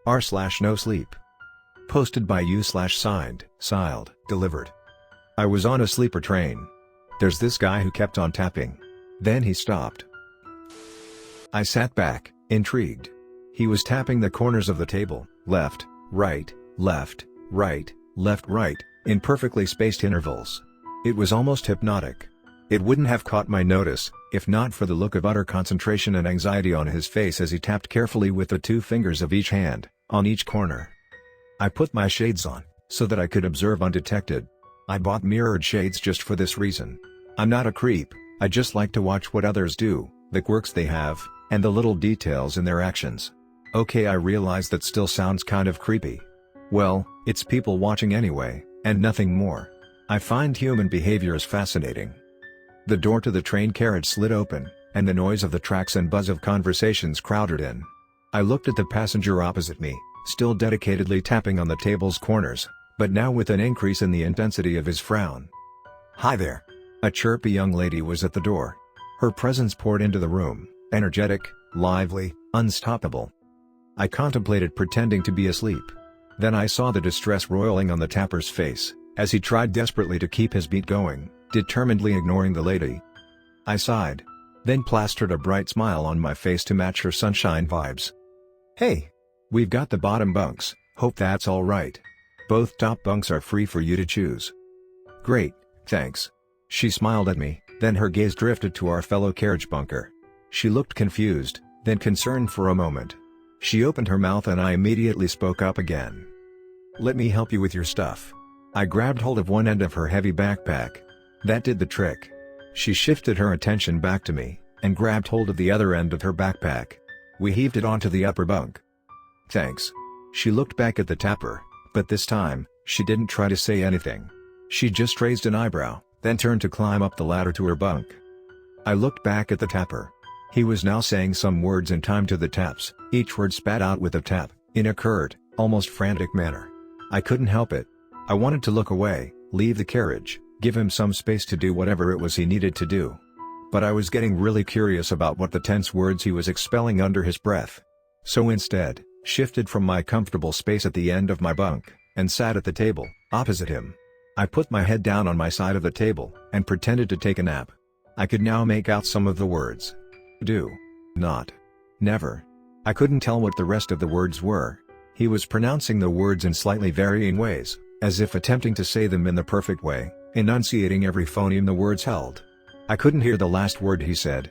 r/NoSleep. Posted by you/SignedSyledDelivered. I was on a sleeper train. There's this guy who kept on tapping. Then he stopped. I sat back, intrigued. He was tapping the corners of the table, left, right, left, right, left, right, in perfectly spaced intervals. It was almost hypnotic. It wouldn't have caught my notice, if not for the look of utter concentration and anxiety on his face as he tapped carefully with the 2 fingers of each hand, on each corner. I put my shades on, so that I could observe undetected. I bought mirrored shades just for this reason. I'm not a creep, I just like to watch what others do, the quirks they have, and the little details in their actions. Okay, I realize that still sounds kind of creepy. Well, it's people watching anyway, and nothing more. I find human behaviors fascinating. The door to the train carriage slid open, and the noise of the tracks and buzz of conversations crowded in. I looked at the passenger opposite me, still dedicatedly tapping on the table's corners, but now with an increase in the intensity of his frown. "Hi there." A chirpy young lady was at the door. Her presence poured into the room, energetic, lively, unstoppable. I contemplated pretending to be asleep. Then I saw the distress roiling on the tapper's face, as he tried desperately to keep his beat going, determinedly ignoring the lady. I sighed. Then plastered a bright smile on my face to match her sunshine vibes. "Hey! We've got the bottom bunks, hope that's alright. Both top bunks are free for you to choose." "Great, thanks." She smiled at me, then her gaze drifted to our fellow carriage bunker. She looked confused, then concerned for a moment. She opened her mouth and I immediately spoke up again. "Let me help you with your stuff." I grabbed hold of one end of her heavy backpack. That did the trick. She shifted her attention back to me, and grabbed hold of the other end of her backpack. We heaved it onto the upper bunk. "Thanks." She looked back at the tapper, but this time, she didn't try to say anything. She just raised an eyebrow, then turned to climb up the ladder to her bunk. I looked back at the tapper. He was now saying some words in time to the taps, each word spat out with a tap, in a curt, almost frantic manner. I couldn't help it. I wanted to look away, leave the carriage, give him some space to do whatever it was he needed to do. But I was getting really curious about what the tense words he was expelling under his breath. So instead, shifted from my comfortable space at the end of my bunk, and sat at the table, opposite him. I put my head down on my side of the table, and pretended to take a nap. I could now make out some of the words. Do. Not. Never. I couldn't tell what the rest of the words were. He was pronouncing the words in slightly varying ways, as if attempting to say them in the perfect way, enunciating every phoneme the words held. I couldn't hear the last word he said.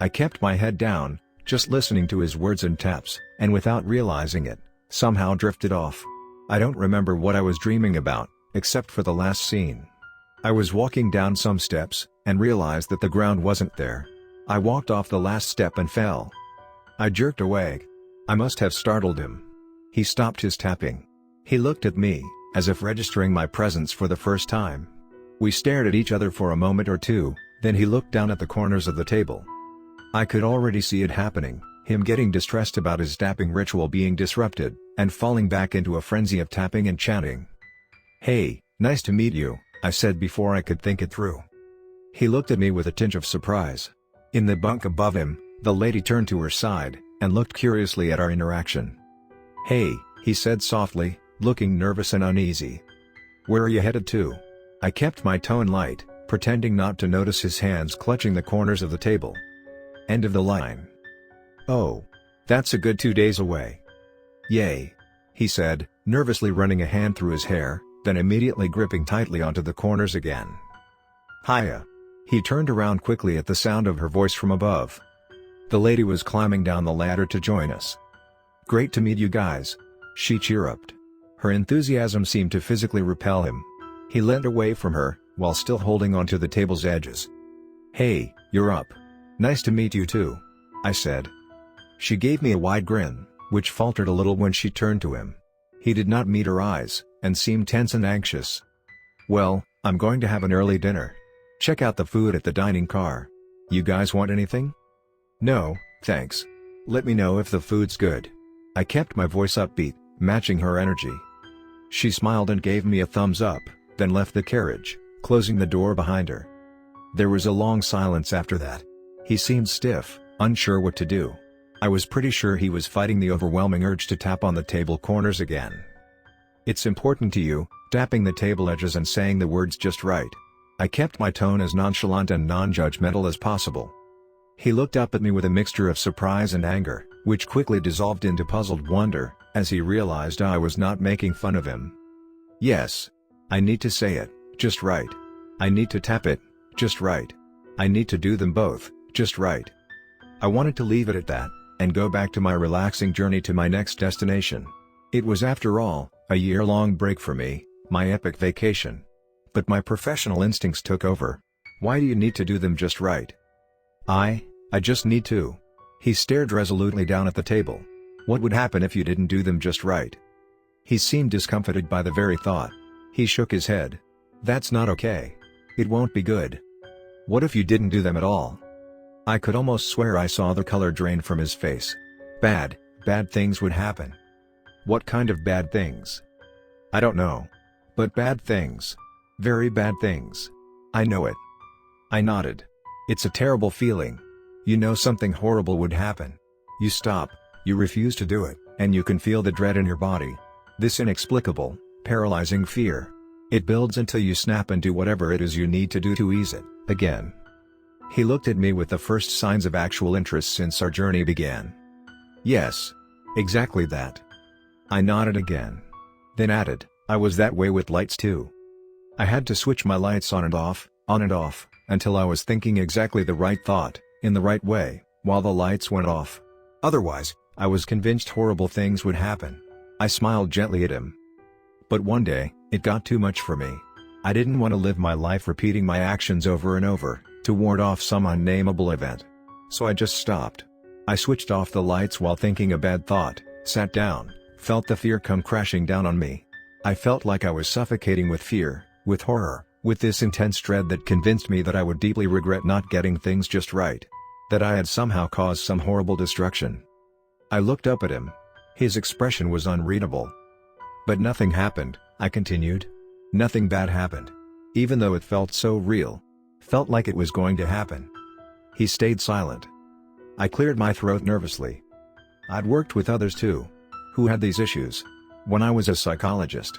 I kept my head down, just listening to his words and taps, and without realizing it, somehow drifted off. I don't remember what I was dreaming about, except for the last scene. I was walking down some steps, and realized that the ground wasn't there. I walked off the last step and fell. I jerked awake. I must have startled him. He stopped his tapping. He looked at me, as if registering my presence for the first time. We stared at each other for a moment or two, then he looked down at the corners of the table. I could already see it happening, him getting distressed about his tapping ritual being disrupted, and falling back into a frenzy of tapping and chanting. "Hey, nice to meet you," I said before I could think it through. He looked at me with a tinge of surprise. In the bunk above him, the lady turned to her side, and looked curiously at our interaction. "Hey," he said softly, looking nervous and uneasy. "Where are you headed to?" I kept my tone light, pretending not to notice his hands clutching the corners of the table. "End of the line." "Oh. That's a good 2 days away." "Yay," he said, nervously running a hand through his hair, then immediately gripping tightly onto the corners again. "Hiya." He turned around quickly at the sound of her voice from above. The lady was climbing down the ladder to join us. "Great to meet you guys," she chirruped. Her enthusiasm seemed to physically repel him. He leant away from her, while still holding onto the table's edges. "Hey, you're up. Nice to meet you too," I said. She gave me a wide grin, which faltered a little when she turned to him. He did not meet her eyes, and seemed tense and anxious. "Well, I'm going to have an early dinner. Check out the food at the dining car. You guys want anything?" "No, thanks. Let me know if the food's good." I kept my voice upbeat, matching her energy. She smiled and gave me a thumbs up, then left the carriage, closing the door behind her. There was a long silence after that. He seemed stiff, unsure what to do. I was pretty sure he was fighting the overwhelming urge to tap on the table corners again. "It's important to you," tapping the table edges and saying the words just right. I kept my tone as nonchalant and non-judgmental as possible. He looked up at me with a mixture of surprise and anger, which quickly dissolved into puzzled wonder, as he realized I was not making fun of him. "Yes. I need to say it, just right. I need to tap it, just right. I need to do them both, just right." I wanted to leave it at that, and go back to my relaxing journey to my next destination. It was, after all, a year-long break for me, my epic vacation. But my professional instincts took over. "Why do you need to do them just right?" I just need to." He stared resolutely down at the table. "What would happen if you didn't do them just right?" He seemed discomfited by the very thought. He shook his head. "That's not okay. It won't be good." "What if you didn't do them at all?" I could almost swear I saw the color drain from his face. Bad things would happen." "What kind of bad things?" "I don't know. But bad things. Very bad things. I know it." I nodded. "It's a terrible feeling. You know something horrible would happen. You stop, you refuse to do it, and you can feel the dread in your body. This inexplicable, paralyzing fear. It builds until you snap and do whatever it is you need to do to ease it." Again. He looked at me with the first signs of actual interest since our journey began. "Yes. Exactly that." I nodded again. Then added, "I was that way with lights too. I had to switch my lights on and off, until I was thinking exactly the right thought, in the right way, while the lights went off. Otherwise, I was convinced horrible things would happen." I smiled gently at him. "But one day, it got too much for me. I didn't want to live my life repeating my actions over and over, to ward off some unnameable event. So I just stopped. I switched off the lights while thinking a bad thought, sat down, felt the fear come crashing down on me. I felt like I was suffocating with fear, with horror, with this intense dread that convinced me that I would deeply regret not getting things just right. That I had somehow caused some horrible destruction." I looked up at him. His expression was unreadable. "But nothing happened," I continued. "Nothing bad happened. Even though it felt so real. Felt like it was going to happen." He stayed silent. I cleared my throat nervously. I'd worked with others too, who had these issues. When I was a psychologist.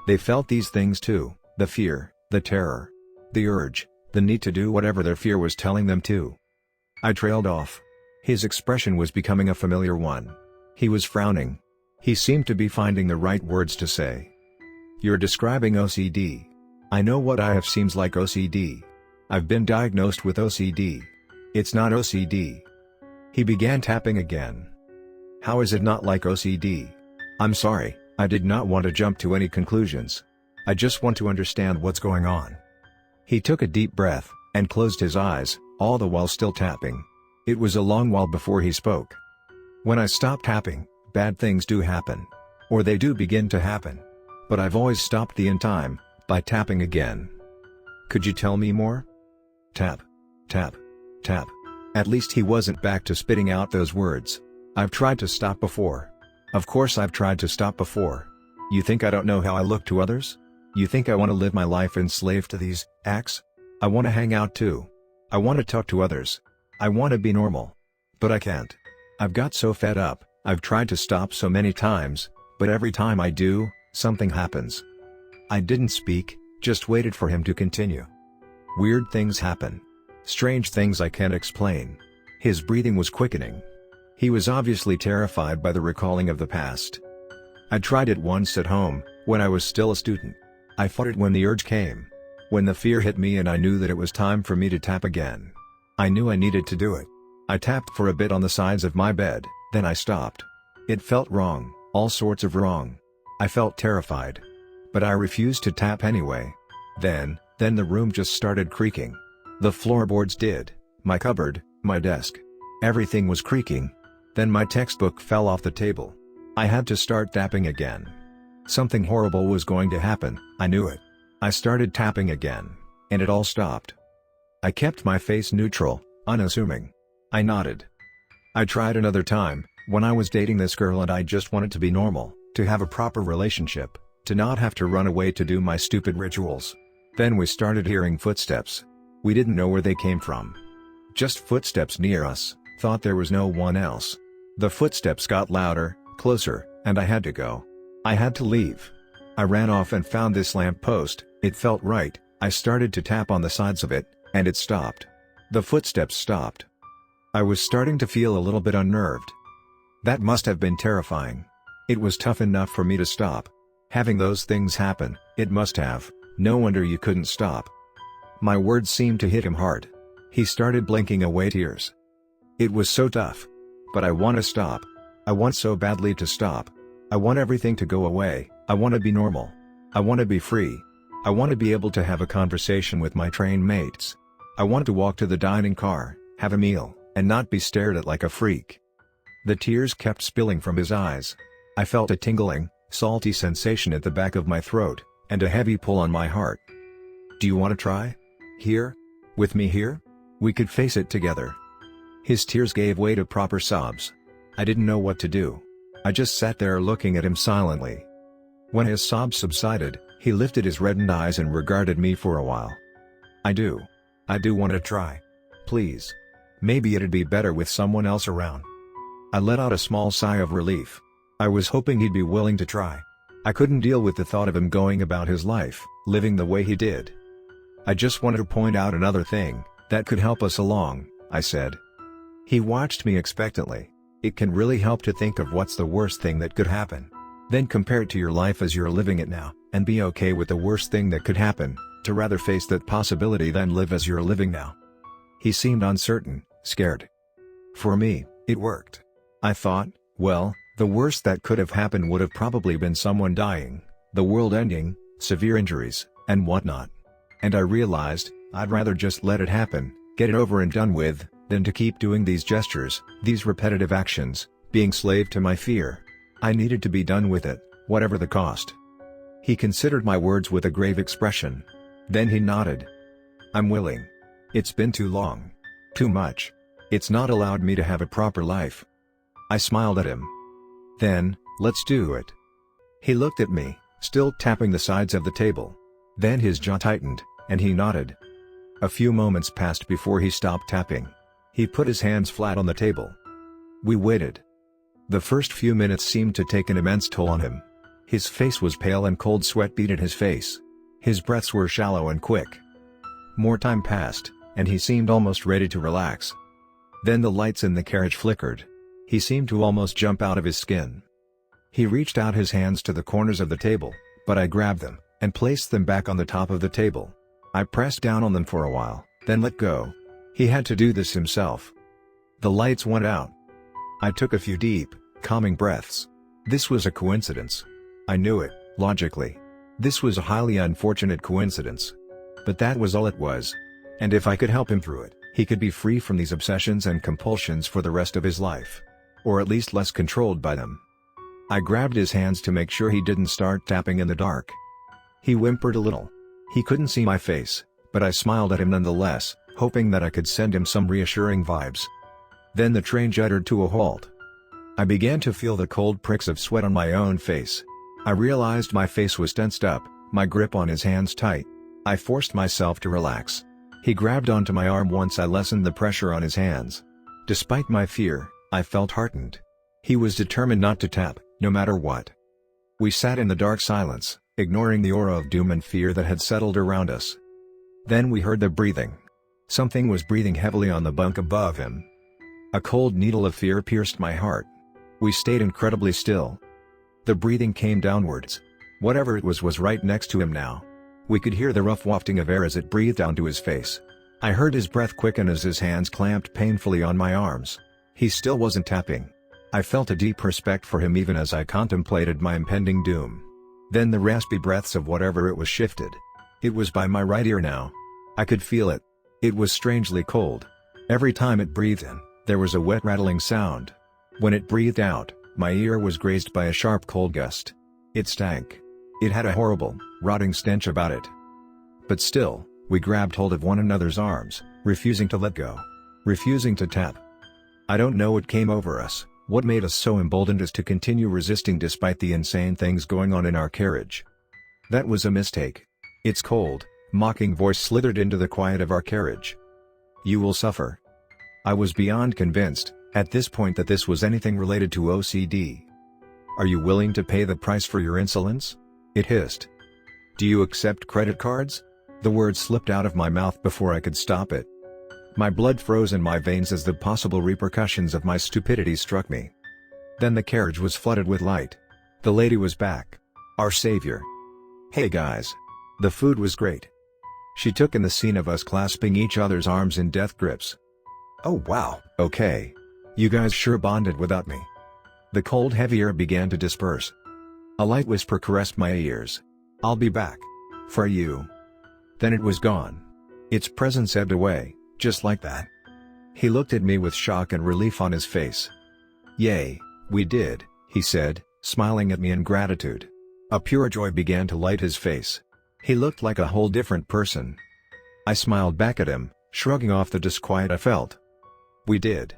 They felt these things too, the fear, the terror, the urge, the need to do whatever their fear was telling them to. I trailed off. His expression was becoming a familiar one. He was frowning. He seemed to be finding the right words to say. "You're describing OCD. I know what I have seems like OCD. I've been diagnosed with OCD. It's not OCD." He began tapping again. "How is it not like OCD?" "I'm sorry, I did not want to jump to any conclusions. I just want to understand what's going on." He took a deep breath, and closed his eyes, all the while still tapping. It was a long while before he spoke. "When I stop tapping, bad things do happen. Or they do begin to happen. But I've always stopped the in time, by tapping again." "Could you tell me more?" Tap. Tap. Tap. At least he wasn't back to spitting out those words. "I've tried to stop before. Of course I've tried to stop before. You think I don't know how I look to others? You think I want to live my life enslaved to these acts? I want to hang out too. I want to talk to others. I want to be normal. But I can't. I've got so fed up. I've tried to stop so many times, but every time I do, something happens." I didn't speak, just waited for him to continue. "Weird things happen. Strange things I can't explain." His breathing was quickening. He was obviously terrified by the recalling of the past. "I tried it once at home, when I was still a student. I fought it when the urge came. When the fear hit me and I knew that it was time for me to tap again. I knew I needed to do it. I tapped for a bit on the sides of my bed, then I stopped. It felt wrong, all sorts of wrong. I felt terrified. But I refused to tap anyway. Then the room just started creaking. The floorboards did, my cupboard, my desk. Everything was creaking. Then my textbook fell off the table. I had to start tapping again. Something horrible was going to happen, I knew it. I started tapping again, and it all stopped. I kept my face neutral, unassuming. I nodded. I tried another time, when I was dating this girl and I just wanted to be normal, to have a proper relationship, to not have to run away to do my stupid rituals. Then we started hearing footsteps. We didn't know where they came from. Just footsteps near us, thought there was no one else. The footsteps got louder, closer, and I had to go. I had to leave. I ran off and found this lamp post. It felt right. I started to tap on the sides of it, and it stopped. The footsteps stopped. I was starting to feel a little bit unnerved. That must have been terrifying. It was tough enough for me to stop. Having those things happen, it must have. No wonder you couldn't stop. My words seemed to hit him hard. He started blinking away tears. It was so tough. But I want to stop. I want so badly to stop. I want everything to go away. I want to be normal. I want to be free. I want to be able to have a conversation with my train mates. I want to walk to the dining car, have a meal, and not be stared at like a freak. The tears kept spilling from his eyes. I felt a tingling, salty sensation at the back of my throat, and a heavy pull on my heart. Do you want to try? Here? With me here? We could face it together. His tears gave way to proper sobs. I didn't know what to do. I just sat there looking at him silently. When his sobs subsided, he lifted his reddened eyes and regarded me for a while. I do want to try. Please. Maybe it'd be better with someone else around. I let out a small sigh of relief. I was hoping he'd be willing to try. I couldn't deal with the thought of him going about his life, living the way he did. I just wanted to point out another thing that could help us along, I said. He watched me expectantly. It can really help to think of what's the worst thing that could happen. Then compare it to your life as you're living it now, and be okay with the worst thing that could happen, to rather face that possibility than live as you're living now. He seemed uncertain, scared. For me, it worked. I thought, well, the worst that could have happened would have probably been someone dying, the world ending, severe injuries, and whatnot. And I realized, I'd rather just let it happen, get it over and done with, than to keep doing these gestures, these repetitive actions, being slave to my fear. I needed to be done with it, whatever the cost. He considered my words with a grave expression. Then he nodded. I'm willing. It's been too long. Too much. It's not allowed me to have a proper life. I smiled at him. Then, let's do it. He looked at me, still tapping the sides of the table. Then his jaw tightened, and he nodded. A few moments passed before he stopped tapping. He put his hands flat on the table. We waited. The first few minutes seemed to take an immense toll on him. His face was pale and cold sweat beaded his face. His breaths were shallow and quick. More time passed, and he seemed almost ready to relax. Then the lights in the carriage flickered. He seemed to almost jump out of his skin. He reached out his hands to the corners of the table, but I grabbed them, and placed them back on the top of the table. I pressed down on them for a while, then let go. He had to do this himself. The lights went out. I took a few deep, calming breaths. This was a coincidence. I knew it, logically. This was a highly unfortunate coincidence. But that was all it was. And if I could help him through it, he could be free from these obsessions and compulsions for the rest of his life. Or at least less controlled by them. I grabbed his hands to make sure he didn't start tapping in the dark. He whimpered a little. He couldn't see my face, but I smiled at him nonetheless, hoping that I could send him some reassuring vibes. Then the train juddered to a halt. I began to feel the cold pricks of sweat on my own face. I realized my face was tensed up, my grip on his hands tight. I forced myself to relax. He grabbed onto my arm once I lessened the pressure on his hands. Despite my fear, I felt heartened. He was determined not to tap, no matter what. We sat in the dark silence, ignoring the aura of doom and fear that had settled around us. Then we heard the breathing. Something was breathing heavily on the bunk above him. A cold needle of fear pierced my heart. We stayed incredibly still. The breathing came downwards. Whatever it was right next to him now. We could hear the rough wafting of air as it breathed onto his face. I heard his breath quicken as his hands clamped painfully on my arms. He still wasn't tapping. I felt a deep respect for him even as I contemplated my impending doom. Then the raspy breaths of whatever it was shifted. It was by my right ear now. I could feel it. It was strangely cold. Every time it breathed in, there was a wet rattling sound. When it breathed out, my ear was grazed by a sharp cold gust. It stank. It had a horrible, rotting stench about it. But still, we grabbed hold of one another's arms, refusing to let go. Refusing to tap. I don't know what came over us, what made us so emboldened as to continue resisting despite the insane things going on in our carriage. That was a mistake. Its cold, mocking voice slithered into the quiet of our carriage. You will suffer. I was beyond convinced, at this point that this was anything related to OCD. "Are you willing to pay the price for your insolence?" it hissed. "Do you accept credit cards?" The word slipped out of my mouth before I could stop it. My blood froze in my veins as the possible repercussions of my stupidity struck me. Then the carriage was flooded with light. The lady was back. Our savior. "Hey guys. The food was great." She took in the scene of us clasping each other's arms in death grips. "Oh wow, okay. You guys sure bonded without me." The cold heavy air began to disperse. A light whisper caressed my ears. "I'll be back. For you." Then it was gone. Its presence ebbed away, just like that. He looked at me with shock and relief on his face. "Yay, we did," he said, smiling at me in gratitude. A pure joy began to light his face. He looked like a whole different person. I smiled back at him, shrugging off the disquiet I felt. "We did.